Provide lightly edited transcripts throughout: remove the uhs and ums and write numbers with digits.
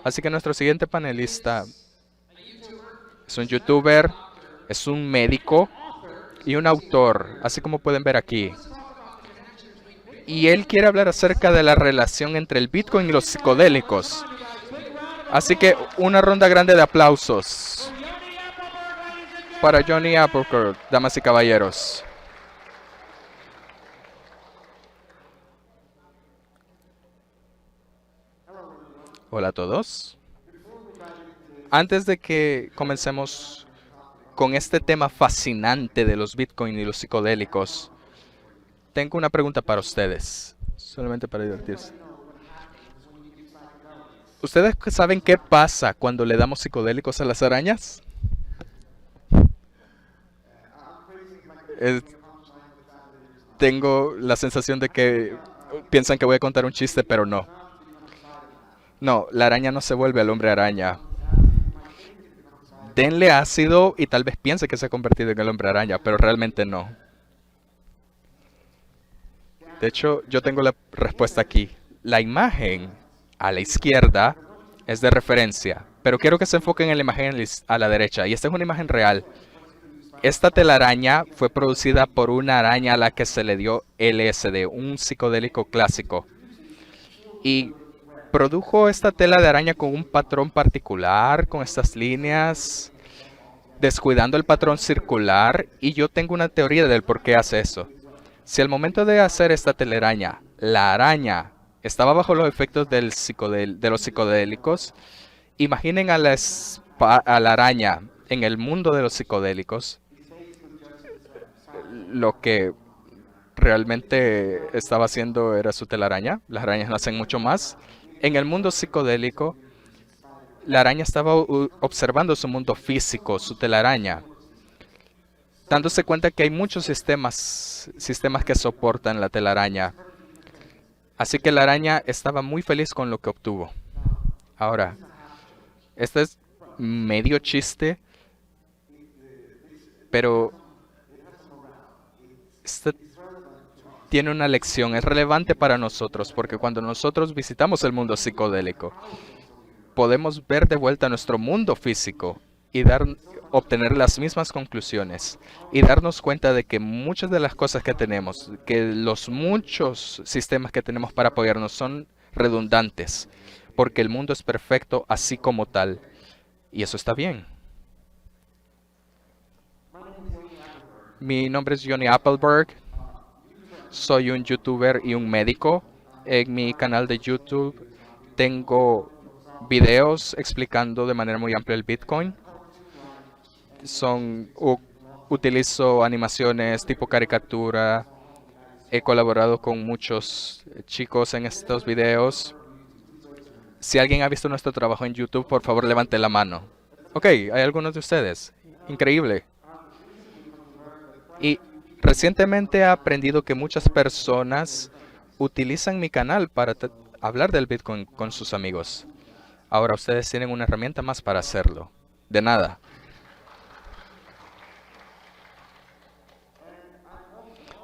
Así que nuestro siguiente panelista es un youtuber, es un médico y un autor, así como pueden ver aquí. Y él quiere hablar acerca de la relación entre el Bitcoin y los psicodélicos. Así que una ronda grande de aplausos para Johnny Applecourt, damas y caballeros. Hola a todos. Antes de que comencemos con este tema fascinante de los Bitcoin y los psicodélicos, tengo una pregunta para ustedes, solamente para divertirse. ¿Ustedes saben qué pasa cuando le damos psicodélicos a las arañas? Es- Tengo la sensación de que piensan que voy a contar un chiste, pero no. No, la araña no se vuelve al hombre araña. Denle ácido y tal vez piense que se ha convertido en el hombre araña, pero realmente no. De hecho, yo tengo la respuesta aquí. La imagen a la izquierda es de referencia, pero quiero que se enfoquen en la imagen a la derecha. Y esta es una imagen real. Esta telaraña fue producida por una araña a la que se le dio LSD, un psicodélico clásico. Y produjo esta tela de araña con un patrón particular, con estas líneas, descuidando el patrón circular. Y yo tengo una teoría del por qué hace eso. Si al momento de hacer esta telaraña, la araña estaba bajo los efectos de los psicodélicos, imaginen a la araña en el mundo de los psicodélicos, lo que realmente estaba haciendo era su telaraña. Las arañas no hacen mucho más. En el mundo psicodélico, la araña estaba observando su mundo físico, su telaraña, dándose cuenta que hay muchos sistemas que soportan la telaraña. Así que la araña estaba muy feliz con lo que obtuvo. Ahora, este es medio chiste, pero este tiene una lección, es relevante para nosotros, porque cuando nosotros visitamos el mundo psicodélico, podemos ver de vuelta nuestro mundo físico y obtener las mismas conclusiones y darnos cuenta de que muchas de las cosas que tenemos, que los muchos sistemas que tenemos para apoyarnos son redundantes, porque el mundo es perfecto así como tal, y eso está bien. Mi nombre es Johnny Appleberg, soy un youtuber y un médico. En mi canal de YouTube tengo videos explicando de manera muy amplia el Bitcoin. Son, utilizo animaciones tipo caricatura. He colaborado con muchos chicos en estos videos. Si alguien ha visto nuestro trabajo en YouTube, por favor levante la mano. Ok, hay algunos de ustedes. Increíble. Y recientemente he aprendido que muchas personas utilizan mi canal para hablar del Bitcoin con sus amigos. Ahora ustedes tienen una herramienta más para hacerlo. De nada.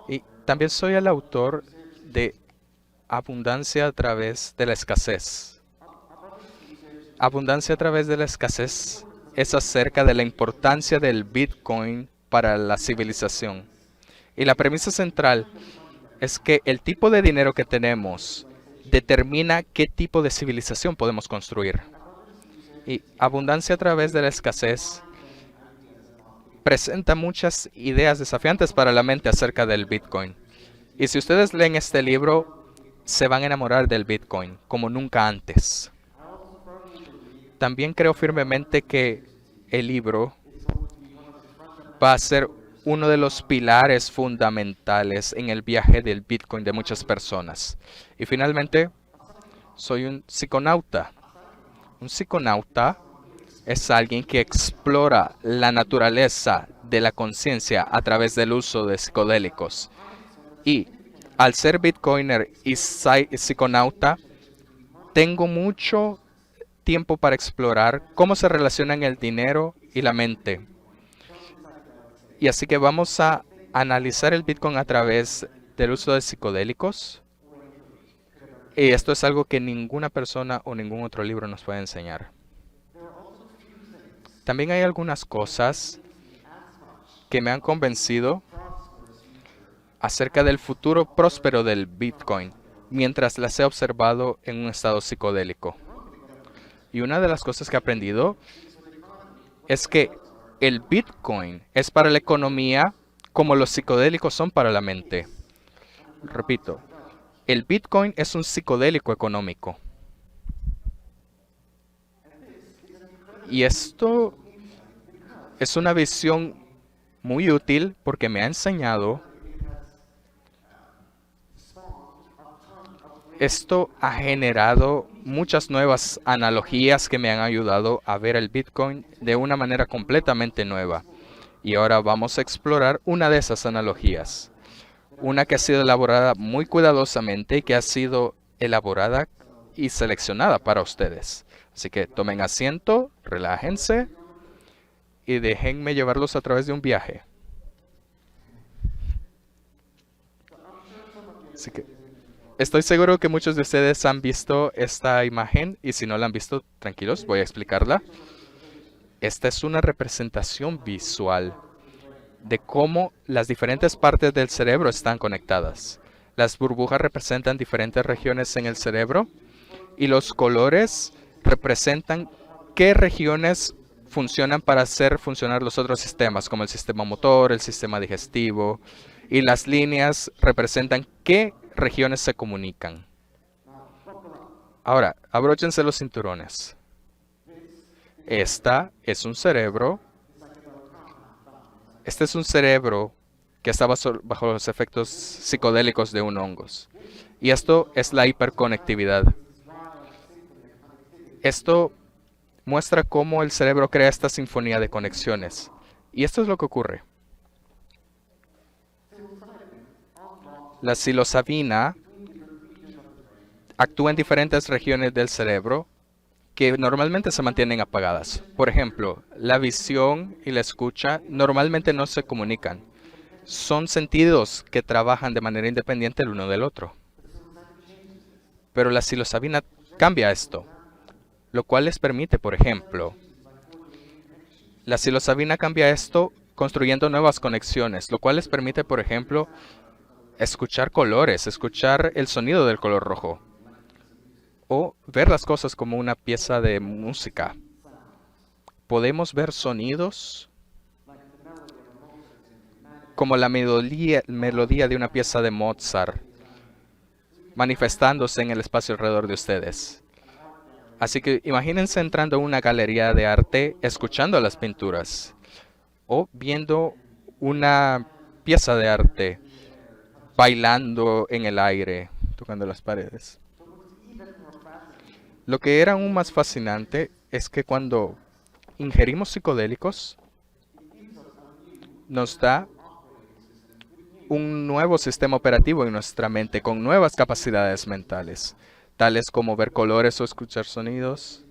Y también soy el autor de Abundancia a través de la escasez. Abundancia a través de la escasez es acerca de la importancia del Bitcoin para la civilización. Y la premisa central es que el tipo de dinero que tenemos determina qué tipo de civilización podemos construir. Y Abundancia a través de la escasez presenta muchas ideas desafiantes para la mente acerca del Bitcoin. Y si ustedes leen este libro, se van a enamorar del Bitcoin como nunca antes. También creo firmemente que el libro va a ser uno de los pilares fundamentales en el viaje del Bitcoin de muchas personas. Y finalmente, soy un psiconauta. Un psiconauta es alguien que explora la naturaleza de la conciencia a través del uso de psicodélicos. Y al ser bitcoiner y psiconauta, tengo mucho tiempo para explorar cómo se relacionan el dinero y la mente. Y así que vamos a analizar el Bitcoin a través del uso de psicodélicos. Y esto es algo que ninguna persona o ningún otro libro nos puede enseñar. También hay algunas cosas que me han convencido acerca del futuro próspero del Bitcoin, mientras las he observado en un estado psicodélico. Y una de las cosas que he aprendido es que el Bitcoin es para la economía como los psicodélicos son para la mente. Repito, el Bitcoin es un psicodélico económico. Y esto es una visión muy útil porque me ha enseñado. Esto ha generado muchas nuevas analogías que me han ayudado a ver el Bitcoin de una manera completamente nueva. Y ahora vamos a explorar una de esas analogías. Una que ha sido elaborada muy cuidadosamente y que ha sido elaborada y seleccionada para ustedes. Así que tomen asiento, relájense y déjenme llevarlos a través de un viaje. Así que estoy seguro que muchos de ustedes han visto esta imagen y si no la han visto, tranquilos, voy a explicarla. Esta es una representación visual de cómo las diferentes partes del cerebro están conectadas. Las burbujas representan diferentes regiones en el cerebro y los colores representan qué regiones funcionan para hacer funcionar los otros sistemas, como el sistema motor, el sistema digestivo, y las líneas representan qué regiones se comunican. Ahora, abróchense los cinturones. Este es un cerebro que está bajo los efectos psicodélicos de un hongos. Y esto es la hiperconectividad. Esto muestra cómo el cerebro crea esta sinfonía de conexiones. Y esto es lo que ocurre. La psilocibina actúa en diferentes regiones del cerebro que normalmente se mantienen apagadas. Por ejemplo, la visión y la escucha normalmente no se comunican. Son sentidos que trabajan de manera independiente el uno del otro. Pero la psilocibina cambia esto, lo cual les permite, por ejemplo, la psilocibina cambia esto construyendo nuevas conexiones, lo cual les permite, por ejemplo, escuchar colores, escuchar el sonido del color rojo, o ver las cosas como una pieza de música. Podemos ver sonidos como la melodía de una pieza de Mozart manifestándose en el espacio alrededor de ustedes. Así que imagínense entrando a una galería de arte, escuchando las pinturas o viendo una pieza de arte bailando en el aire, tocando las paredes. Lo que era aún más fascinante es que cuando ingerimos psicodélicos, nos da un nuevo sistema operativo en nuestra mente con nuevas capacidades mentales, tales como ver colores o escuchar sonidos.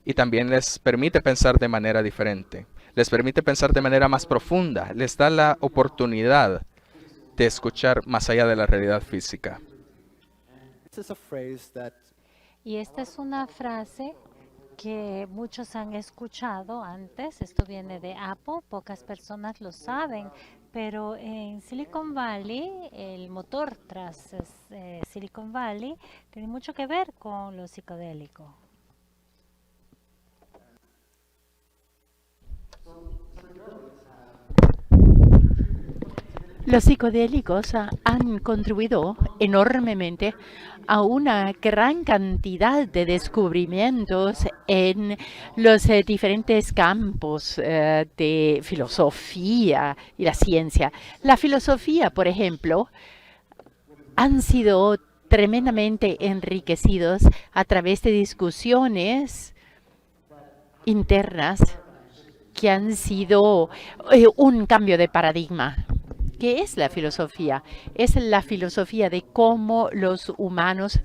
Y también les permite pensar de manera diferente. Les permite pensar de manera más profunda. Les da la oportunidad de escuchar más allá de la realidad física. Y esta es una frase que muchos han escuchado antes. Esto viene de Apple, pocas personas lo saben, pero en Silicon Valley, el motor tras Silicon Valley tiene mucho que ver con lo psicodélico. Los psicodélicos han contribuido enormemente a una gran cantidad de descubrimientos en los diferentes campos de filosofía y la ciencia. La filosofía, por ejemplo, han sido tremendamente enriquecidos a través de discusiones internas que han sido un cambio de paradigma. ¿Qué es la filosofía? Es la filosofía de cómo los humanos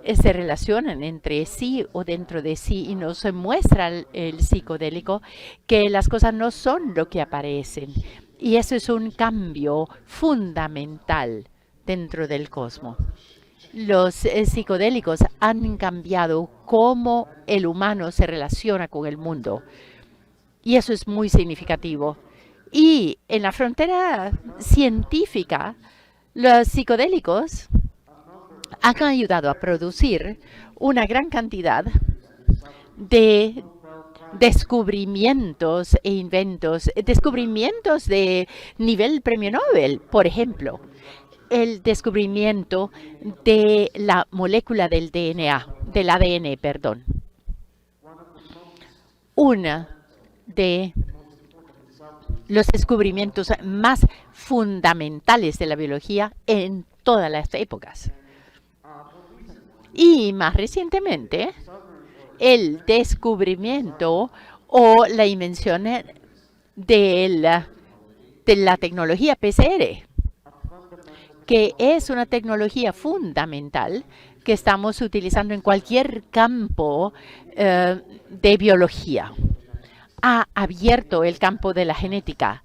se relacionan entre sí o dentro de sí, y nos muestra el psicodélico que las cosas no son lo que aparecen. Y eso es un cambio fundamental dentro del cosmos. Los psicodélicos han cambiado cómo el humano se relaciona con el mundo. Y eso es muy significativo. Y en la frontera científica, los psicodélicos han ayudado a producir una gran cantidad de descubrimientos e inventos, descubrimientos de nivel premio Nobel, por ejemplo, el descubrimiento de la molécula del ADN, perdón. Una de los descubrimientos más fundamentales de la biología en todas las épocas. Y más recientemente, el descubrimiento o la invención de la tecnología PCR, que es una tecnología fundamental que estamos utilizando en cualquier campo de biología. Ha abierto el campo de la genética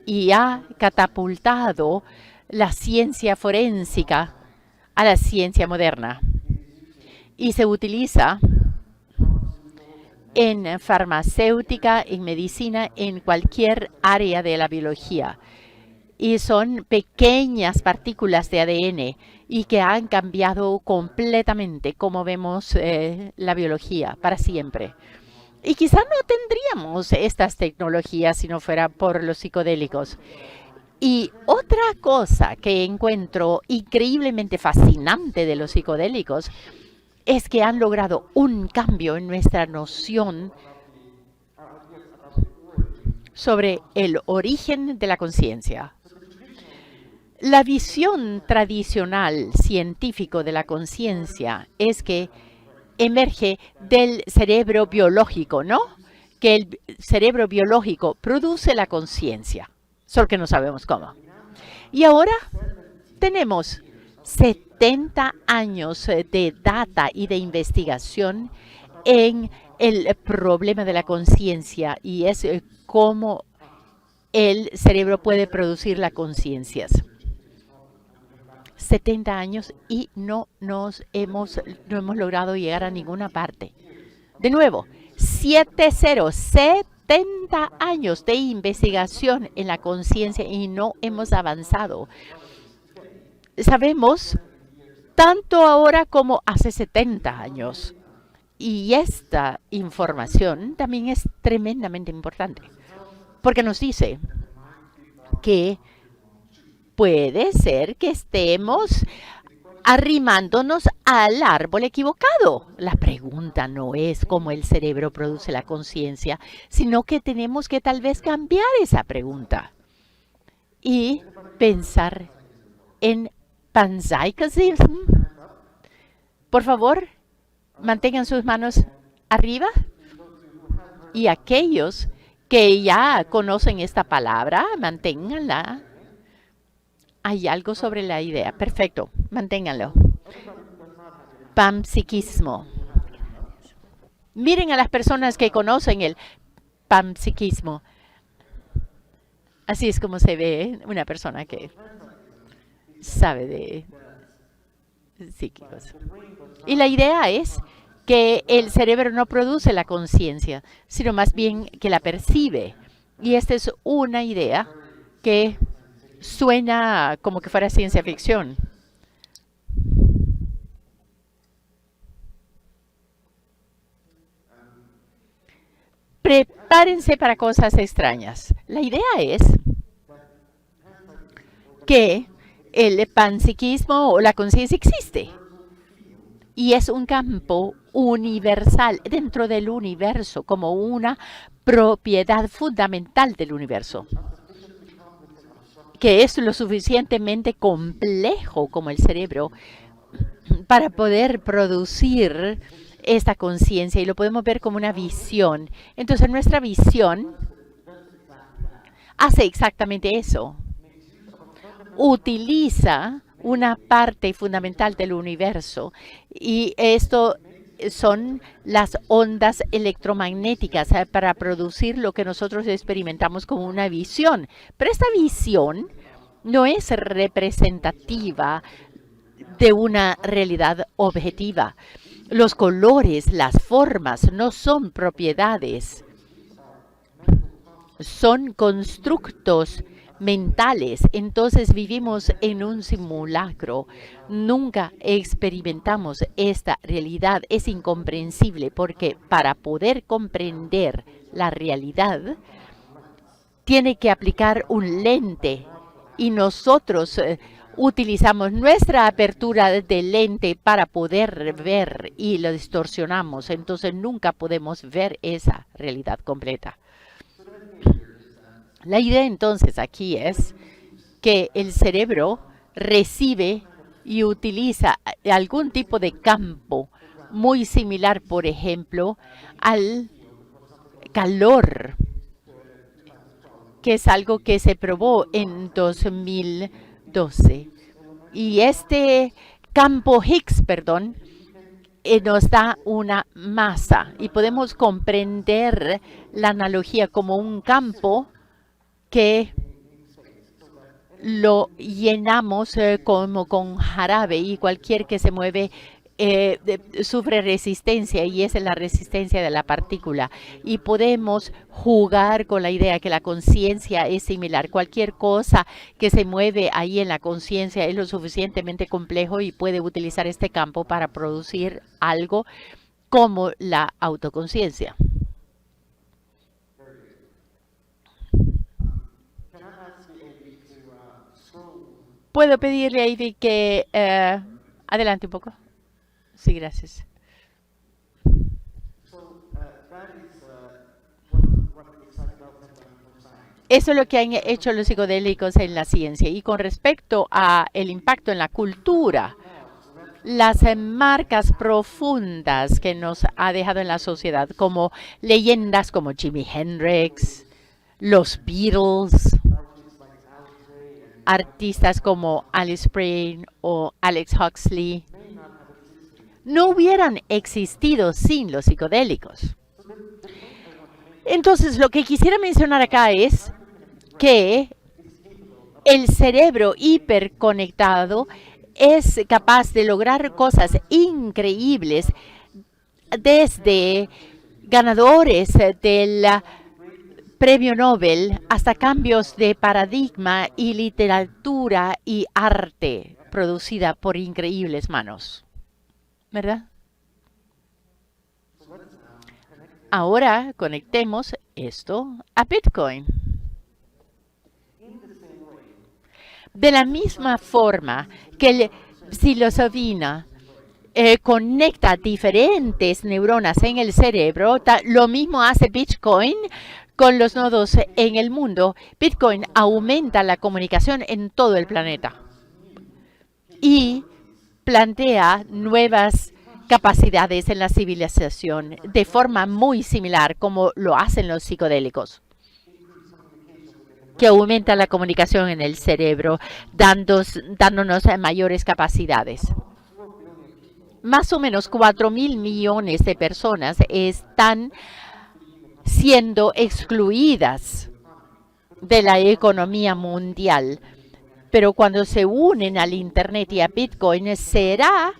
y ha catapultado la ciencia forénsica a la ciencia moderna. Y se utiliza en farmacéutica, en medicina, en cualquier área de la biología. Y son pequeñas partículas de ADN y que han cambiado completamente cómo vemos la biología para siempre. Y quizá no tendríamos estas tecnologías si no fuera por los psicodélicos. Y otra cosa que encuentro increíblemente fascinante de los psicodélicos es que han logrado un cambio en nuestra noción sobre el origen de la conciencia. La visión tradicional científico de la conciencia es que emerge del cerebro biológico, ¿no? Que el cerebro biológico produce la conciencia, solo que no sabemos cómo. Y ahora tenemos 70 años de data y de investigación en el problema de la conciencia y es cómo el cerebro puede producir las conciencias. 70 años y no hemos logrado llegar a ninguna parte. De nuevo, 70 años de investigación en la conciencia y no hemos avanzado. Sabemos tanto ahora como hace 70 años. Y esta información también es tremendamente importante, porque nos dice que puede ser que estemos arrimándonos al árbol equivocado. La pregunta no es cómo el cerebro produce la conciencia, sino que tenemos que tal vez cambiar esa pregunta y pensar en panpsychism. Por favor, mantengan sus manos arriba. Y aquellos que ya conocen esta palabra, manténganla. Hay algo sobre la idea. Perfecto, manténganlo. Panpsiquismo. Miren a las personas que conocen el panpsiquismo. Así es como se ve una persona que sabe de psíquicos. Y la idea es que el cerebro no produce la conciencia, sino más bien que la percibe. Y esta es una idea que suena como que fuera ciencia ficción. Prepárense para cosas extrañas. La idea es que el panpsiquismo o la conciencia existe. Y es un campo universal dentro del universo, como una propiedad fundamental del universo, que es lo suficientemente complejo como el cerebro para poder producir esta conciencia, y lo podemos ver como una visión. Entonces, nuestra visión hace exactamente eso. Utiliza una parte fundamental del universo, y esto son las ondas electromagnéticas para producir lo que nosotros experimentamos como una visión. Pero esta visión no es representativa de una realidad objetiva. Los colores, las formas no son propiedades, son constructos mentales. Entonces vivimos en un simulacro. Nunca experimentamos esta realidad. Es incomprensible porque para poder comprender la realidad tiene que aplicar un lente y nosotros utilizamos nuestra apertura de lente para poder ver y lo distorsionamos. Entonces nunca podemos ver esa realidad completa. La idea entonces aquí es que el cerebro recibe y utiliza algún tipo de campo muy similar, por ejemplo, al calor, que es algo que se probó en 2012. Y este campo Higgs, nos da una masa y podemos comprender la analogía como un campo que lo llenamos como con jarabe y cualquier que se mueve sufre resistencia y esa es la resistencia de la partícula. Y podemos jugar con la idea que la conciencia es similar. Cualquier cosa que se mueve ahí en la conciencia es lo suficientemente complejo y puede utilizar este campo para producir algo como la autoconciencia. ¿Puedo pedirle a Ivy que adelante un poco? Sí, gracias. Eso es lo que han hecho los psicodélicos en la ciencia. Y con respecto a el impacto en la cultura, las marcas profundas que nos ha dejado en la sociedad, como leyendas como Jimi Hendrix, los Beatles, artistas como Alice Springs o Alex Huxley, no hubieran existido sin los psicodélicos. Entonces, lo que quisiera mencionar acá es que el cerebro hiperconectado es capaz de lograr cosas increíbles, desde ganadores del Premio Nobel hasta cambios de paradigma y literatura y arte producida por increíbles manos. ¿Verdad? Ahora conectemos esto a Bitcoin. De la misma forma que la psilocibina conecta diferentes neuronas en el cerebro, lo mismo hace Bitcoin con los nodos en el mundo. Bitcoin aumenta la comunicación en todo el planeta y plantea nuevas capacidades en la civilización de forma muy similar como lo hacen los psicodélicos, que aumenta la comunicación en el cerebro, dándonos mayores capacidades. Más o menos 4.000 millones de personas están siendo excluidas de la economía mundial. Pero cuando se unen al Internet y a Bitcoin, será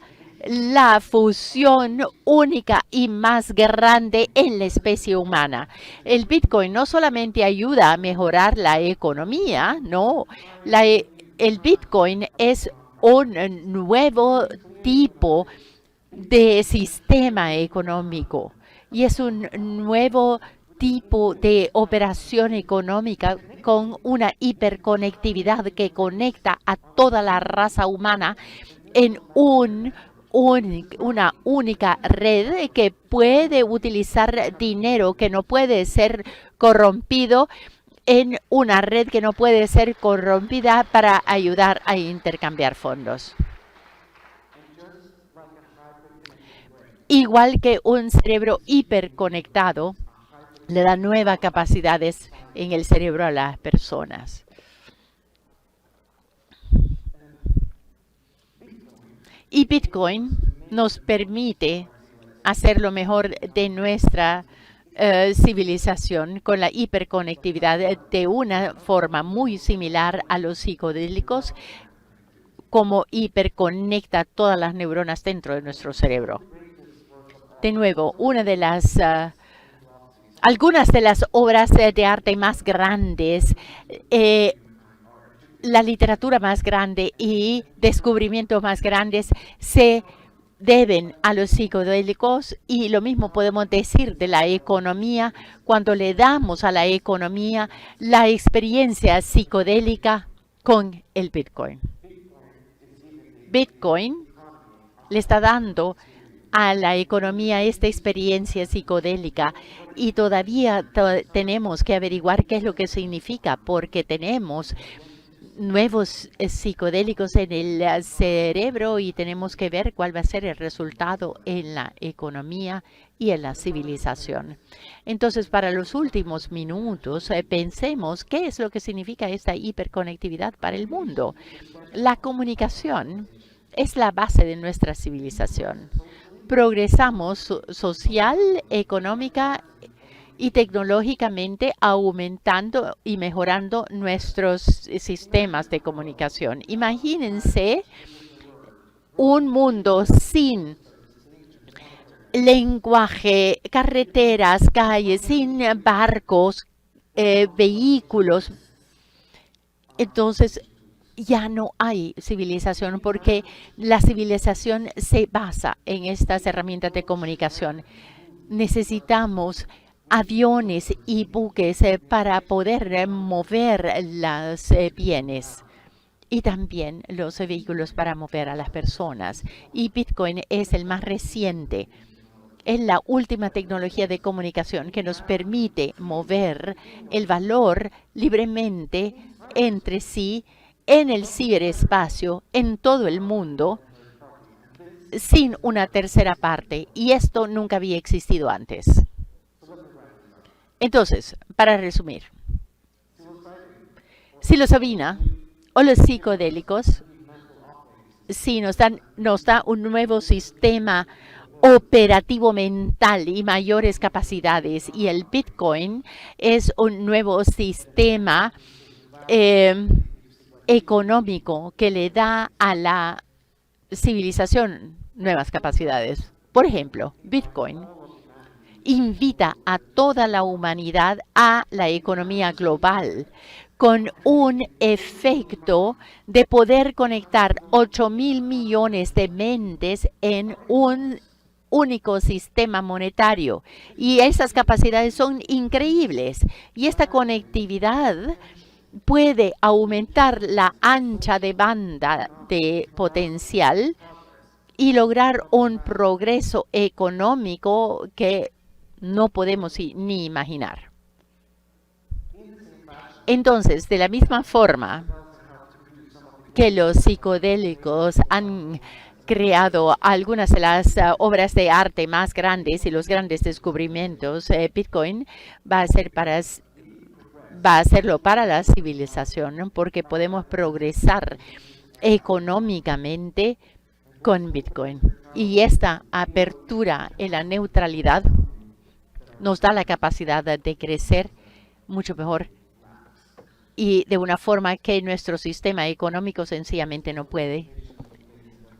la fusión única y más grande en la especie humana. El Bitcoin no solamente ayuda a mejorar la economía, no. El Bitcoin es un nuevo tipo de sistema económico y es un nuevo tipo de operación económica con una hiperconectividad que conecta a toda la raza humana en una única red que puede utilizar dinero que no puede ser corrompido en una red que no puede ser corrompida para ayudar a intercambiar fondos. Igual que un cerebro hiperconectado le da nuevas capacidades en el cerebro a las personas. Y Bitcoin nos permite hacer lo mejor de nuestra civilización con la hiperconectividad de una forma muy similar a los psicodélicos, cómo hiperconecta todas las neuronas dentro de nuestro cerebro. De nuevo, algunas de las obras de arte más grandes, la literatura más grande y descubrimientos más grandes se deben a los psicodélicos, y lo mismo podemos decir de la economía cuando le damos a la economía la experiencia psicodélica con el Bitcoin. Bitcoin le está dando a la economía esta experiencia psicodélica, y todavía tenemos que averiguar qué es lo que significa, porque tenemos nuevos psicodélicos en el cerebro y tenemos que ver cuál va a ser el resultado en la economía y en la civilización. Entonces, para los últimos minutos, pensemos qué es lo que significa esta hiperconectividad para el mundo. La comunicación es la base de nuestra civilización. Progresamos social, económica y tecnológicamente, aumentando y mejorando nuestros sistemas de comunicación. Imagínense un mundo sin lenguaje, carreteras, calles, sin barcos, vehículos. Entonces, ya no hay civilización, porque la civilización se basa en estas herramientas de comunicación. Necesitamos aviones y buques para poder mover los bienes, y también los vehículos para mover a las personas. Y Bitcoin es el más reciente. Es la última tecnología de comunicación que nos permite mover el valor libremente entre sí en el ciberespacio, en todo el mundo, sin una tercera parte. Y esto nunca había existido antes. Entonces, para resumir, psilocibina o los psicodélicos, sí nos da un nuevo sistema operativo mental y mayores capacidades, y el Bitcoin es un nuevo sistema económico que le da a la civilización nuevas capacidades. Por ejemplo, Bitcoin invita a toda la humanidad a la economía global, con un efecto de poder conectar 8.000 millones de mentes en un único sistema monetario. Y esas capacidades son increíbles. Y esta conectividad puede aumentar la ancha de banda de potencial y lograr un progreso económico que no podemos ni imaginar. Entonces, de la misma forma que los psicodélicos han creado algunas de las obras de arte más grandes y los grandes descubrimientos, Bitcoin va a hacerlo para la civilización, ¿no? Porque podemos progresar económicamente con Bitcoin. Y esta apertura en la neutralidad nos da la capacidad de crecer mucho mejor y de una forma que nuestro sistema económico sencillamente no puede.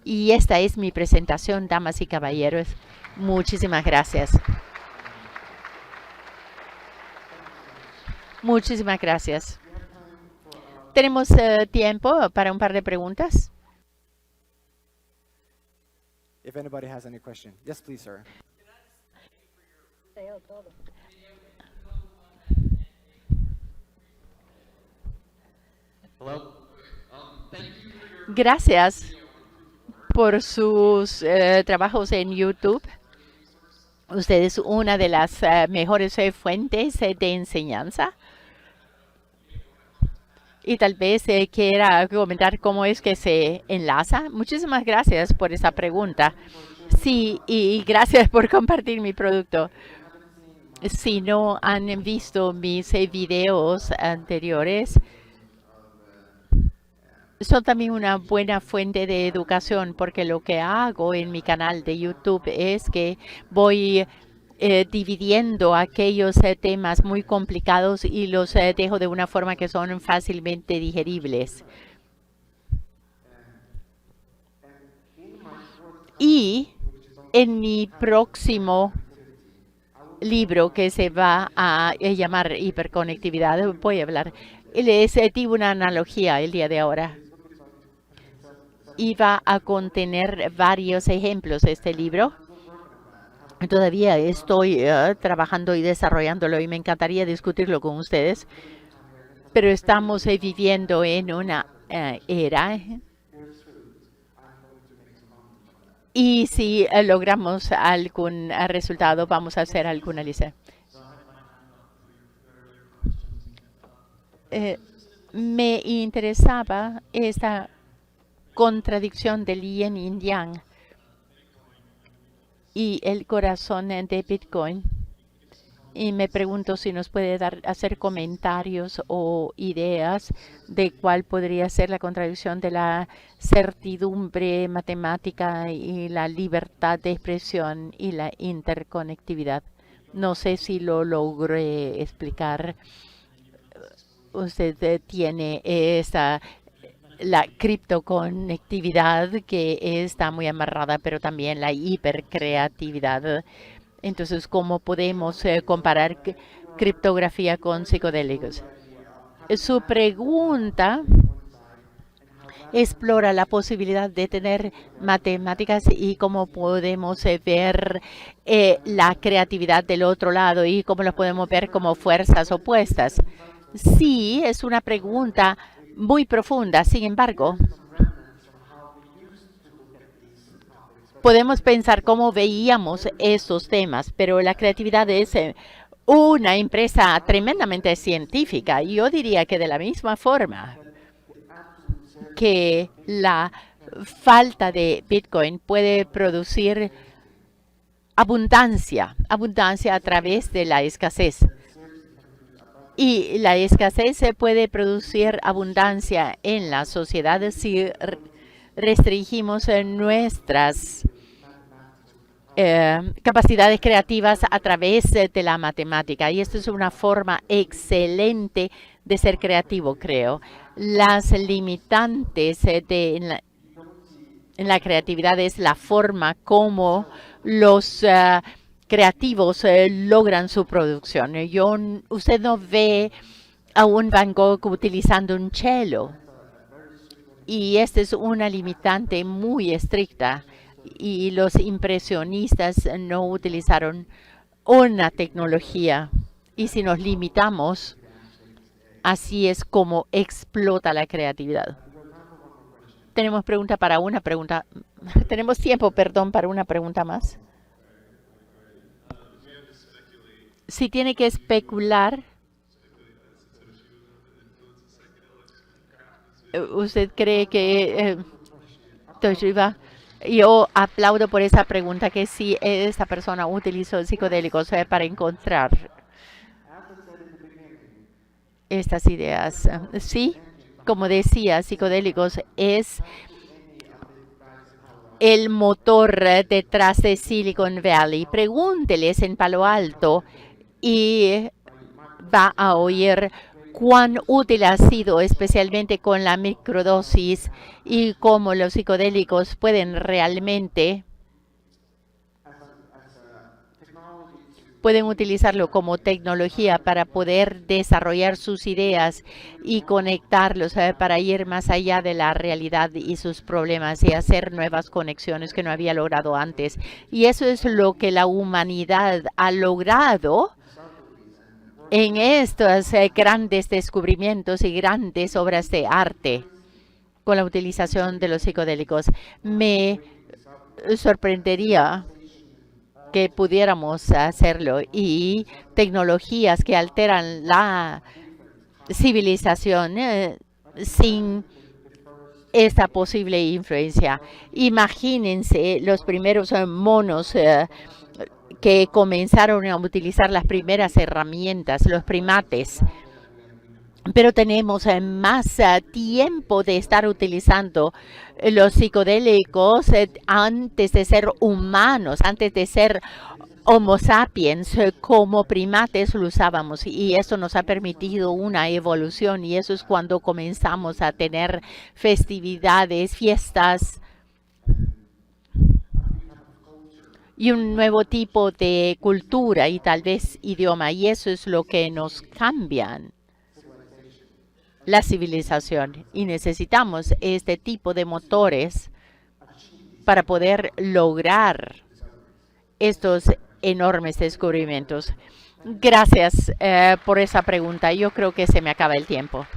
Y esta es mi presentación, damas y caballeros. Muchísimas gracias. Muchísimas gracias. ¿Tenemos tiempo para un par de preguntas? If anybody has any question. Yes, please, sir. Gracias por sus trabajos en YouTube. Usted es una de las mejores fuentes de enseñanza. Y tal vez quiera comentar cómo es que se enlaza. Muchísimas gracias por esa pregunta. Sí, y gracias por compartir mi producto. Si no han visto mis videos anteriores, son también una buena fuente de educación, porque lo que hago en mi canal de YouTube es que voy dividiendo aquellos temas muy complicados y los dejo de una forma que son fácilmente digeribles. Y en mi próximo libro, que se va a llamar Hiperconectividad, voy a hablar. Les digo una analogía el día de ahora. Y va a contener varios ejemplos este libro. Todavía estoy trabajando y desarrollándolo y me encantaría discutirlo con ustedes. Pero estamos viviendo en una era. Y si logramos algún resultado, vamos a hacer alguna lista. Me interesaba esta contradicción del yin y yang y el corazón de Bitcoin. Y me pregunto si nos puede hacer comentarios o ideas de cuál podría ser la contradicción de la certidumbre matemática y la libertad de expresión y la interconectividad. No sé si lo logré explicar. Usted tiene la criptoconectividad que está muy amarrada, pero también la hipercreatividad. Entonces, ¿cómo podemos comparar criptografía con psicodélicos? Su pregunta explora la posibilidad de tener matemáticas y cómo podemos ver la creatividad del otro lado y cómo lo podemos ver como fuerzas opuestas. Sí, es una pregunta muy profunda. Sin embargo, podemos pensar cómo veíamos estos temas, pero la creatividad es una empresa tremendamente científica. Y yo diría que de la misma forma que la falta de Bitcoin puede producir abundancia a través de la escasez. Y la escasez se puede producir abundancia en la sociedad si restringimos nuestras capacidades creativas a través de la matemática. Y esto es una forma excelente de ser creativo, creo. Las limitantes en la creatividad es la forma como los creativos logran su producción. Usted no ve a un Van Gogh utilizando un cello. Y esta es una limitante muy estricta. Y los impresionistas no utilizaron una tecnología. Y si nos limitamos, así es como explota la creatividad. Tenemos Tenemos tiempo, perdón, para una pregunta más. Si tiene que especular, ¿usted cree que Toshiba? Yo aplaudo por esa pregunta, que si esta persona utilizó psicodélicos para encontrar estas ideas. Sí, como decía, psicodélicos es el motor detrás de Silicon Valley. Pregúnteles en Palo Alto y va a oír cuán útil ha sido, especialmente con la microdosis, y cómo los psicodélicos pueden utilizarlo como tecnología para poder desarrollar sus ideas y conectarlos para ir más allá de la realidad y sus problemas y hacer nuevas conexiones que no había logrado antes. Y eso es lo que la humanidad ha logrado en estos grandes descubrimientos y grandes obras de arte con la utilización de los psicodélicos. Me sorprendería que pudiéramos hacerlo, y tecnologías que alteran la civilización sin esta posible influencia. Imagínense los primeros monos que comenzaron a utilizar las primeras herramientas, los primates. Pero tenemos más tiempo de estar utilizando los psicodélicos antes de ser humanos, antes de ser Homo sapiens. Como primates lo usábamos, y eso nos ha permitido una evolución, y eso es cuando comenzamos a tener festividades, fiestas y un nuevo tipo de cultura y tal vez idioma, y eso es lo que nos cambian la civilización. Y necesitamos este tipo de motores para poder lograr estos enormes descubrimientos. Gracias por esa pregunta. Yo creo que se me acaba el tiempo.